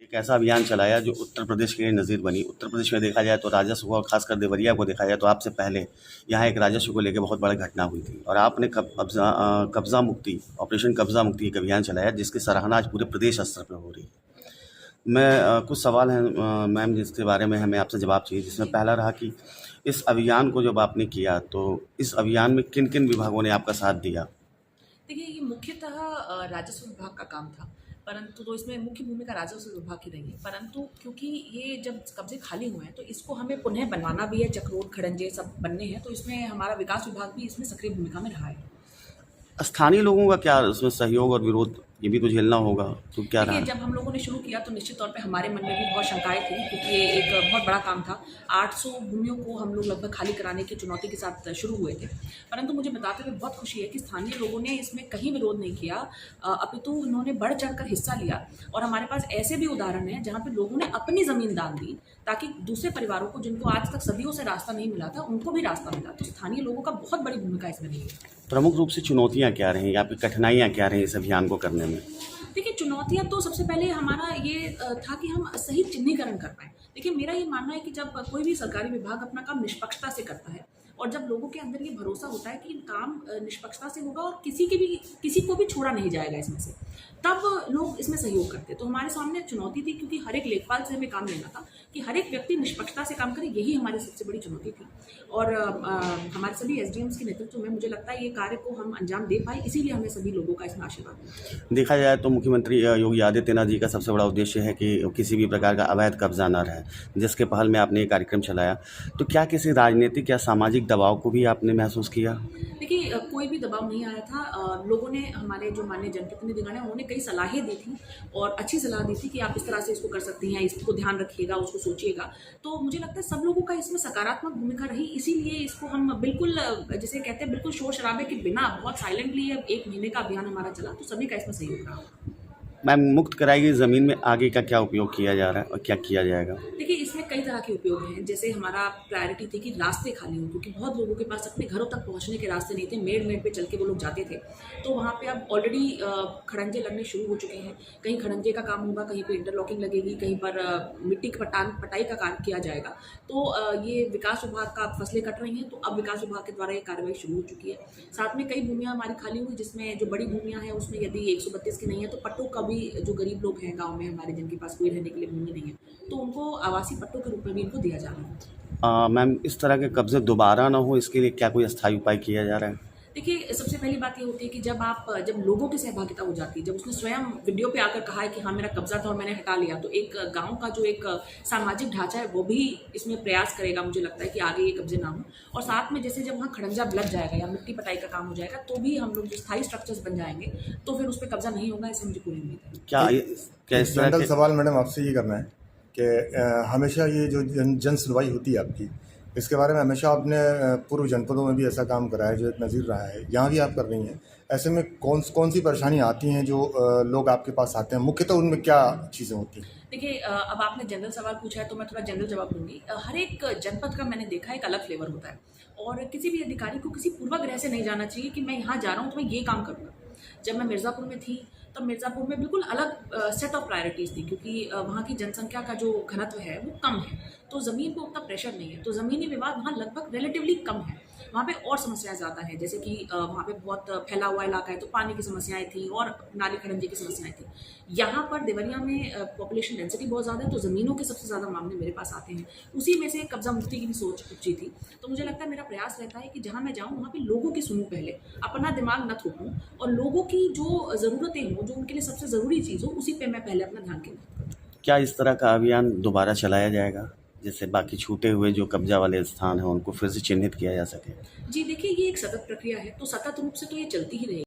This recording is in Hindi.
एक ऐसा अभियान चलाया जो उत्तर प्रदेश के लिए नज़ीर बनी। उत्तर प्रदेश में देखा जाए तो राजस्व और खासकर देवरिया को देखा जाए तो आपसे पहले यहाँ एक राजस्व को लेकर बहुत बड़ी घटना हुई थी और आपने कब्ज़ा मुक्ति, ऑपरेशन कब्ज़ा मुक्ति एक अभियान चलाया जिसकी सराहना आज पूरे प्रदेश स्तर पर हो रही है। मैं कुछ सवाल हैं मैम जिसके बारे में हमें आपसे जवाब चाहिए, जिसमें पहला रहा कि इस अभियान को जब आपने किया तो इस अभियान में किन किन विभागों ने आपका साथ दिया? देखिए, ये मुख्यतः राजस्व विभाग का काम था, परंतु तो इसमें मुख्य भूमिका राजस्व विभाग की रही है। परंतु क्योंकि ये जब कब्जे खाली हुए हैं तो इसको हमें पुनः बनवाना भी है, चक्रोड खड़ंजे सब बनने हैं, तो इसमें हमारा विकास विभाग भी इसमें सक्रिय भूमिका में रहा है। स्थानीय लोगों का क्या उसमें सहयोग और विरोध ये भी तो झेलना होगा, तो क्या रहा? देखिए, जब हम लोगों ने शुरू किया तो निश्चित तौर पे हमारे मन में भी बहुत शंकाएं थी, क्योंकि ये एक बहुत बड़ा काम था। 800 भूमियों को हम लोग लगभग खाली कराने की चुनौती के साथ शुरू हुए थे। परंतु मुझे बताते हुए बहुत खुशी है कि स्थानीय लोगों ने इसमें कहीं विरोध नहीं किया, अपितु उन्होंने बढ़ चढ़कर हिस्सा लिया। और हमारे पास ऐसे भी उदाहरण हैं जहाँ पे लोगों ने अपनी ज़मीन दान दी, ताकि दूसरे परिवारों को, जिनको आज तक सदियों से रास्ता नहीं मिला था, उनको भी रास्ता मिला। तो स्थानीय लोगों का बहुत बड़ी भूमिका इसमें रही है। प्रमुख रूप से चुनौतियाँ क्या रहीं, आपकी कठिनाइयाँ क्या रहीं इस अभियान को करने में? देखिए, चुनौतियाँ तो सबसे पहले हमारा ये था कि हम सही चिन्हीकरण कर पाएँ। देखिए, मेरा ये मानना है कि जब कोई भी सरकारी विभाग अपना काम निष्पक्षता से करता है और जब लोगों के अंदर ये भरोसा होता है कि काम निष्पक्षता से होगा और किसी को भी छोड़ा नहीं जाएगा इसमें से, तब लोग इसमें सहयोग करते हैं। तो हमारे सामने चुनौती थी, क्योंकि हर एक लेखपाल से हमें काम लेना था कि हर एक व्यक्ति निष्पक्षता से काम करे, यही हमारी सबसे बड़ी चुनौती थी। और हमारे सभी एसडीएम्स के नेतृत्व में मुझे लगता है ये कार्य को हम अंजाम दे पाए, इसीलिए हमें सभी लोगों का इसमें आशीर्वाद है। देखा जाए तो मुख्यमंत्री योगी आदित्यनाथ जी का सबसे बड़ा उद्देश्य है कि किसी भी प्रकार का अवैध कब्जा न रहे, जिसके पहल में आपने ये कार्यक्रम चलाया। तो क्या किसी राजनीतिक या सामाजिक दबाव को भी आपने महसूस किया? देखिए, कोई भी दबाव नहीं आया था। लोगों ने, हमारे जो माननीय जनप्रतिनिधिगण हैं, उन्होंने कई सलाहें दी थी और अच्छी सलाह दी थी कि आप इस तरह से इसको कर सकती हैं, इसको ध्यान रखिएगा, उसको सोचिएगा। तो मुझे लगता है सब लोगों का इसमें सकारात्मक भूमिका रही, इसीलिए इसको हम बिल्कुल, जिसे कहते हैं, बिल्कुल शोर शराबे के बिना बहुत साइलेंटली 1 महीने का अभियान हमारा चला, तो सभी का इसमें सहयोग रहा। मैम, मुक्त कराई गई ज़मीन में आगे का क्या उपयोग किया जा रहा है और क्या किया जाएगा? देखिए, इसमें कई तरह के उपयोग हैं। जैसे हमारा प्रायोरिटी थी कि रास्ते खाली हों, क्योंकि बहुत लोगों के पास अपने घरों तक पहुंचने के रास्ते नहीं थे, मेड़ पे चल के वो लोग जाते थे। तो वहाँ पे अब ऑलरेडी खड़ंजे लगने शुरू हो चुके हैं। कहीं खड़ंजे का काम होगा, कहीं पे इंटरलॉकिंग लगेगी, कहीं पर मिट्टी की पटाई का कार्य किया जाएगा। तो ये विकास विभाग का फसलें कट रही हैं, तो अब विकास विभाग के द्वारा ये कार्रवाई शुरू हो चुकी है। साथ में कई भूमियाँ हमारी खाली हुई, जिसमें जो बड़ी भूमियाँ हैं उसमें यदि 132 की नहीं है, तो पट्टों का भी, जो गरीब लोग हैं गाँव में हमारे, जिनके पास कोई रहने के लिए भूमि नहीं है, तो उनको आवासीय पट्टों के रूप में भी इनको दिया जा रहा है। मैम, इस तरह के कब्जे दोबारा ना हो इसके लिए क्या कोई अस्थायी उपाय किया जा रहा है? देखिए, सबसे पहली बात ये होती है कि जब लोगों की सहभागिता हो जाती है, जब उसने स्वयं वीडियो पे आकर कहा है कि हाँ, मेरा कब्जा था और मैंने हटा लिया, तो एक गांव का जो एक सामाजिक ढांचा है वो भी इसमें प्रयास करेगा, मुझे लगता है, कि आगे ये कब्जे ना हो। और साथ में जैसे जब वहाँ खड़ंजा लग जाएगा या मिट्टी पटाई का काम हो जाएगा, तो भी हम लोग जो स्थायी स्ट्रक्चर्स बन जाएंगे, तो फिर उस पर कब्जा नहीं होगा, इससे मुझे पूरी उम्मीद है। क्या इस तरह जनरल के सवाल मैडम आपसे ये करना है कि हमेशा ये जो जन सुनवाई होती है आपकी, इसके बारे में हमेशा आपने पूर्व जनपदों में भी ऐसा काम करा है जो एक नज़ीर रहा है, यहाँ भी आप कर रही हैं। ऐसे में कौन सी परेशानी आती हैं जो लोग आपके पास आते हैं, मुख्यतः उनमें क्या चीज़ें होती हैं? देखिए, अब आपने जनरल सवाल पूछा है तो मैं थोड़ा जनरल जवाब दूंगी। हर एक जनपद का मैंने देखा एक अलग फ्लेवर होता है, और किसी भी अधिकारी को किसी पूर्वाग्रह से नहीं जाना चाहिए कि मैं यहाँ जा रहा हूँ तो मैं ये काम करूँगा। जब मैं मिर्ज़ापुर में थी, तब मिर्ज़ापुर में बिल्कुल अलग सेट ऑफ प्रायोरिटीज़ थी, क्योंकि वहाँ की जनसंख्या का जो घनत्व है वो कम है, तो ज़मीन पे उतना प्रेशर नहीं है, तो ज़मीनी विवाद वहाँ लगभग रिलेटिवली कम है। वहाँ पे और समस्याएं ज़्यादा हैं, जैसे कि वहाँ पे बहुत फैला हुआ इलाका है, तो पानी की समस्याएं थी और नाली खड़ंजे की समस्याएं थी। यहाँ पर देवरिया में पॉपुलेशन डेंसिटी बहुत ज़्यादा है, तो ज़मीनों के सबसे ज़्यादा मामले मेरे पास आते हैं। उसी में से कब्जा मुक्ति की भी सोच उपजी थी। तो मुझे लगता है, मेरा प्रयास रहता है कि जहाँ मैं जाऊँ वहाँ पे लोगों की सुनूँ, पहले अपना दिमाग न थोपूँ, और लोगों की जो ज़रूरतें हों, जो उनके लिए सबसे ज़रूरी चीज़ हो, उसी पर मैं पहले अपना ध्यान केंद्रित करूँ। क्या इस तरह का अभियान दोबारा चलाया जाएगा, जिससे बाकी छूटे हुए जो कब्जा वाले स्थान हैं उनको फिर से चिन्हित किया जा सके? जी, देखिए, ये एक सतत प्रक्रिया है, तो सतत रूप से तो ये चलती ही रहेगी।